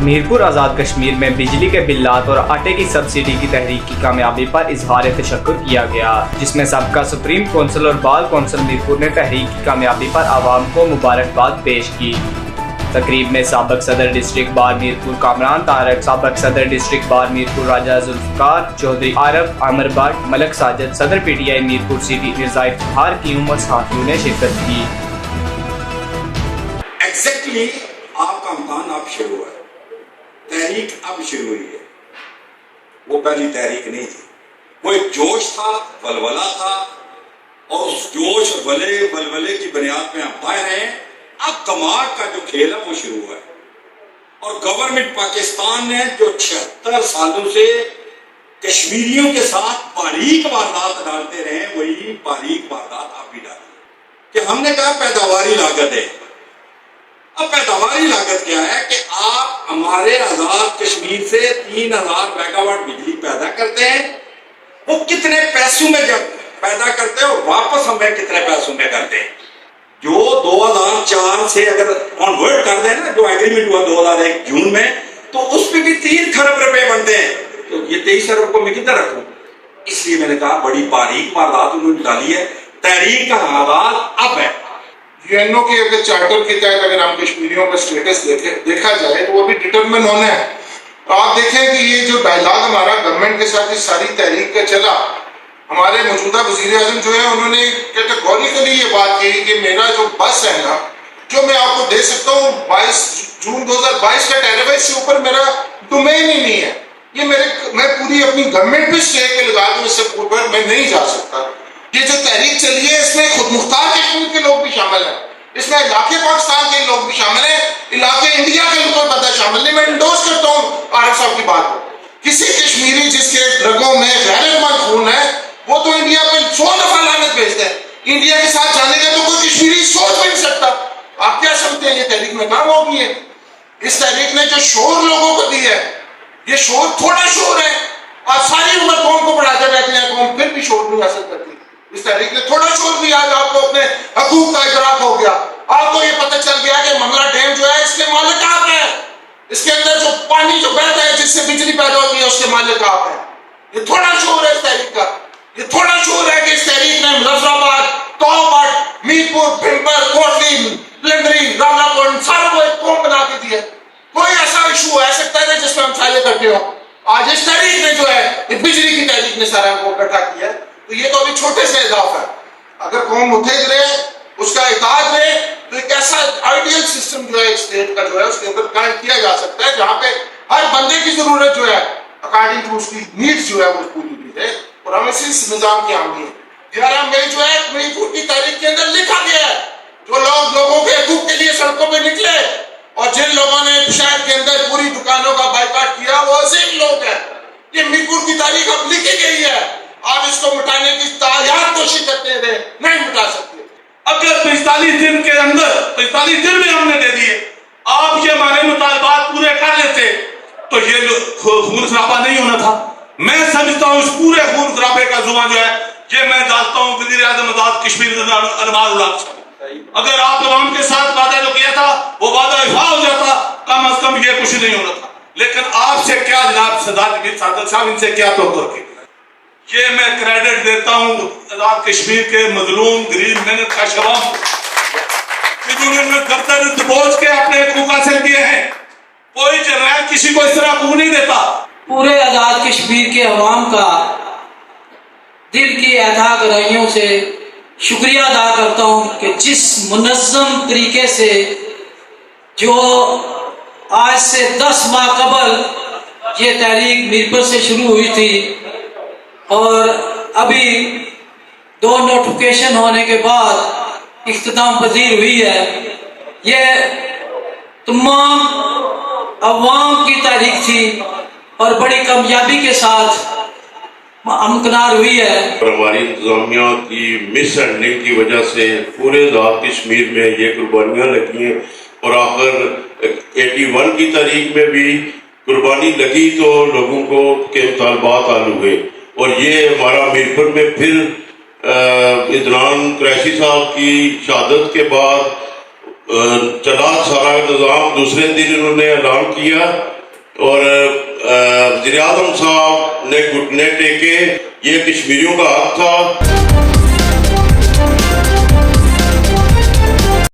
मीरपुर आज़ाद कश्मीर में बिजली के बिल्लात और आटे की सब्सिडी की तहरीक की कामयाबी पर इजहार तशक्कुर किया गया, जिसमें सबका सुप्रीम कौंसिल और बाल कौंसिल मीरपुर ने तहरीक की कामयाबी पर आवाम को मुबारकबाद पेश की। तकरीब में साबक सदर डिस्ट्रिक्ट बार मीरपुर कामरान तारक, साबक सदर डिस्ट्रिक्ट बार मीरपुर राजा जुल्फकार चौधरी, आरफ आमिर भट्ट, मलक साजिद, सदर PTI मीरपुर सिटी मिर्जा इफ्तिखार कीम और साथियों ने शिरकत की। एग्जैक्टली आपका इम्तहान अब शुरू है, तहरीक अब शुरू हुई है, वो पहली तहरीक नहीं थी। वो एक जोश था, वलवला था, और उस जोश और वलवले की बुनियाद पे आप आए हैं। अब दिमाग का जो खेल है वो शुरू हुआ है, और गवर्नमेंट पाकिस्तान ने जो 76 सालों से कश्मीरियों के साथ बारीक वारदात डालते रहे, वही बारीक वारदात आप भी डाली कि हमने कहा पैदावारी लागत है। अब पैदावारी लागत क्या है कि आप हमारे आजाद कश्मीर से 3000 मेगावाट बिजली पैदा करते हैं, वो कितने पैसों में जब पैदा करते हैं और वापस हमें कितने पैसों में करते हैं। जो 2004 से अगर ऑनवर्ड कर दें ना, जो एग्रीमेंट हुआ 2001 जून में, तो उस पर भी 3 खरब रुपए बनते हैं, तो ये 23 अरब को मैं किधर रखूं। इसलिए मैंने कहा बड़ी बारीक वारदात उन्होंने डाली है। तहरीक का आगाज अब है। यूएनओ के अगर चार्टर के तहत अगर हम कश्मीरियों का स्टेटस देखा जाए तो वो भी डिटरमिन होना है। तो आप देखें कि ये जो डायलॉग हमारा गवर्नमेंट के साथ इस सारी तहरीक का चला, हमारे मौजूदा वजीर आजम जो है उन्होंने कैटेगोरिकली ये बात कही कि मेरा जो बस है ना, जो मैं आपको दे सकता हूँ 22 जून 2022 का टैरिफ है, इससे ऊपर मेरा डोमेन ही नहीं है। ये मैं पूरी अपनी गवर्नमेंट पे स्टे के लगा दूँ, इससे ऊपर मैं नहीं जा सकता। ये जो तहरीक चली है इसमें खुद मुख्तार कश्मीर के लोग भी शामिल हैं, इसमें इलाके पाकिस्तान के लोग भी शामिल हैं, इलाके इंडिया के लोग बता शामिल नहीं। मैं इंडोर्स करता हूँ आरिफ साहब की बात को। किसी कश्मीरी जिसके रगों में गैरतमंद खून है वो तो इंडिया पे 100 दफा लानत भेजते हैं। इंडिया के साथ जाने का तो कोई कश्मीरी सोच भी नहीं सकता। आप क्या समझते हैं ये तहरीक में काम होगी है? इस तहरीक ने जो शोर लोगों को दी है, ये शोर थोड़ा शोर है, और सारी उम्र कौम को बढ़ाते रहते हैं, कौम फिर भी शोर नहीं हासिल करती। इस तहरीक ने थोड़ा शोर भी, आज आपको अपने हकूक का इदराक हो गया, आपको ये पता चल गया कि मंगला डैम जो है इसके मालिक आप है, इसके अंदर जो पानी जो बहता है जिससे बिजली पैदा होती है उसके मालिक आप है। ये थोड़ा शोर है इस तहरीक का। ये थोड़ा शोर है कि इस तहरीक ने मुजफ्फराबाद, तौबट, मीरपुर, भिंपर, कोटली, लंदरी, रावलापुर सारों को एक कौम बना के दिया। कोई ऐसा इशू आ सकता है जिसमें हम साले करते हो। आज इस तहरीक ने जो है बिजली की तहरीक ने सारा को इकट्ठा किया, तो ये तो अभी छोटे से इजाफा है। अगर कौम मुत्तहिद रहे, उसका इताअत रहे, तो एक ऐसा आइडियल सिस्टम जो है स्टेट का जो है उसके अंदर कायम किया जा सकता है, जहाँ पे हर बंदे की जरूरत जो है अकॉर्डिंग टू उसकी नीड्स जो है वो पूरी हुई है, और हम इसी निजाम की हामी है। 11 मई जो है मीरपुर की तारीख के अंदर लिखा गया है, जो लोग लोगों के हकूक के लिए सड़कों पे निकले और जिन लोगों ने शहर के अंदर पूरी दुकानों का बाइकाट किया वो अजीम लोग हैं। ये मीरपुर की तारीख अब लिखी गई है, आप इसको मिटाने की तायार कोशिश करते रहे, नहीं मिटा सकते। अगर 45 दिन के अंदर 45 दिन में हमने दे दिए, आप ये हमारे मुतालबात पूरे कर लेते तो ये खून खराबा नहीं होना था। मैं समझता हूँ इस पूरे खून खराबे का जुआ जो है ये मैं डालता हूँ वज़ीर आज़म आज़ाद कश्मीर अनवार उल्लाह साहब। अगर आप अवाम के साथ वादा जो किया था वो वादा इफा हो जाता, कम अज कम ये कुछ नहीं होना था। लेकिन आपसे क्या जनाब सरदार सादत साहब, इनसे क्या तोड़ के ये मैं क्रेडिट देता हूँ आज़ाद कश्मीर के मजलूम गरीब मेहनत का शवाब, जिन्होंने गर्दन दबोच के अपने हकूक हासिल किए हैं। कोई जर्नैल किसी को इस तरह हकूक नहीं देता। पूरे आज़ाद कश्मीर के अवाम का दिल की अथा गहराइयों से शुक्रिया अदा करता हूँ कि जिस मुनज़्ज़म तरीके से जो आज से 10 माह कबल ये तहरीक मीरपुर से शुरू हुई थी और अभी 2 नोटिफिकेशन होने के बाद इख्तिताम पजीर हुई है, ये तमाम अवाम की तारीख थी और बड़ी कामयाबी के साथ मुमकिनार हुई है। हमारी इंतजामिया की मिस हैंडलिंग की वजह से पूरे आज़ाद कश्मीर में ये कुर्बानियाँ लगी हैं, और आखिर 81 की तारीख में भी कुर्बानी लगी तो लोगों को के मुतालबात आलू हुए, और ये हमारा मीरपुर में फिर इदरान कुरैशी साहब की शहादत के बाद चला सारा निज़ाम दूसरे दिन इन्होंने ऐलान किया और वज़ीर आज़म साहब ने घुटने टेके, ये कश्मीरियों का हक था।